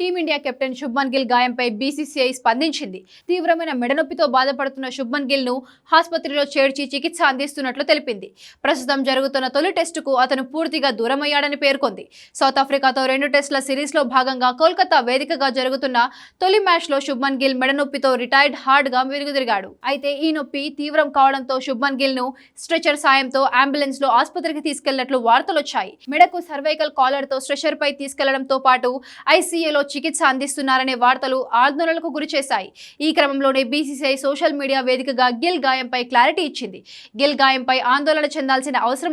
Team India captain Shubman Gill గాయంపై BCCI స్పందించింది. తీవ్రమైన మెడనొప్పితో బాధపడుతున్న శుభ్మన్ గిల్ ను ఆసుపత్రిలో చేర్చి చికిత్స అందిస్తున్నట్లు తెలిపింది. ప్రస్తుతం జరుగుతున్న తొలి టెస్టుకు అతను పూర్తిగా దూరమయ్యాడని పేర్కొంది. సౌత్ ఆఫ్రికాతో 2 టెస్టుల సిరీస్లో భాగంగా కోల్కతా వేదికగా జరుగుతున్న తొలి మ్యాచ్లో శుభ్మన్ గిల్ మెడనొప్పితో రిటైర్డ్ హార్డ్గా వెనుదిరిగాడు. అయితే ఈ నొప్పి తీవ్రం కావడంతో శుభ్మన్ గిల్ ను స్ట్రెచర్ సాయంతో అంబులెన్స్ లో ఆసుపత్రికి తీసుకెళ్లినట్లు వార్తలొచ్చాయి. మెడకు సర్వైకల్ కాలర్ తో స్ట్రెచర్ పై తీసుకెళ్లడంతో పాటు ఐసీయూలో చికిత్స అందిస్తున్నారనే వార్తలు ఆందోళనకు గురిచేశాయి. ఈ క్రమంలోనే బీసీసీఐ సోషల్ మీడియా వేదికగా గిల్ గాయంపై క్లారిటీ ఇచ్చింది. గిల్ గాయంపై ఆందోళన చెందాల్సిన అవసరం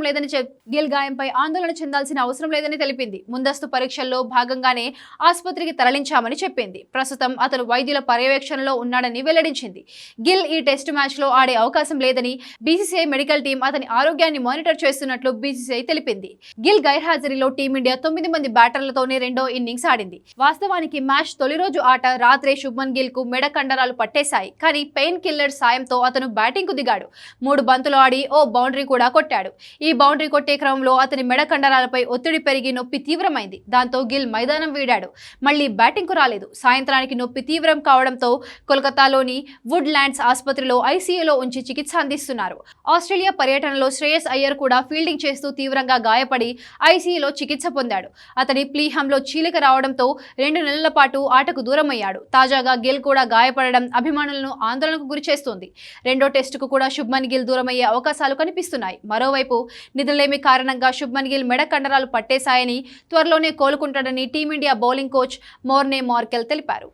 లేదని తెలిపింది. ముందస్తు పరీక్షల్లో భాగంగానే ఆసుపత్రికి తరలించామని చెప్పింది. ప్రస్తుతం అతను వైద్యుల పర్యవేక్షణలో ఉన్నాడని వెల్లడించింది. గిల్ ఈ టెస్ట్ మ్యాచ్ లో ఆడే అవకాశం లేదని బీసీసీఐ మెడికల్ టీం అతని ఆరోగ్యాన్ని మానిటర్ చేస్తున్నట్లు బీసీసీఐ తెలిపింది. గిల్ గైర్హాజరీలో టీమిండియా 9 మంది బ్యాటర్లతోనే రెండో ఇన్నింగ్స్ ఆడింది. వాస్తవానికి మ్యాచ్ తొలి రోజు ఆట రాత్రే శుభ్మన్ గిల్ కు మెడ కండరాలు పట్టేశాయి. కానీ పెయిన్ కిల్లర్ సాయంతో అతను బ్యాటింగ్ కు దిగాడు. 3 బంతులు ఆడి ఓ బౌండరీ కూడా కొట్టాడు. ఈ బౌండరీ కొట్టే క్రమంలో అతని మెడ కండరాలపై ఒత్తిడి పెరిగి నొప్పి తీవ్రమైంది. దాంతో గిల్ మైదానం వీడాడు. మళ్లీ బ్యాటింగ్ కు రాలేదు. సాయంత్రానికి నొప్పి తీవ్రం కావడంతో కోల్కతాలోని వుడ్ ల్యాండ్స్ ఆసుపత్రిలో ఐసీయూలో ఉంచి చికిత్స అందిస్తున్నారు. ఆస్ట్రేలియా పర్యటనలో శ్రేయస్ అయ్యర్ కూడా ఫీల్డింగ్ చేస్తూ తీవ్రంగా గాయపడి ఐసీయూలో చికిత్స పొందాడు. అతని ప్లీహంలో చీలిక రావడంతో 2 నెలల పాటు ఆటకు దూరమయ్యాడు. తాజాగా గిల్ కూడా గాయపడడం అభిమానులను ఆందోళనకు గురిచేస్తోంది. రెండో టెస్టుకు కూడా శుభ్మన్ గిల్ దూరమయ్యే అవకాశాలు కనిపిస్తున్నాయి. మరోవైపు నిద్రలేమి కారణంగా శుభ్మన్ గిల్ మెడ కండరాలు పట్టేశాయని, త్వరలోనే కోలుకుంటాడని team India bowling coach Morne Morkel తెలిపారు.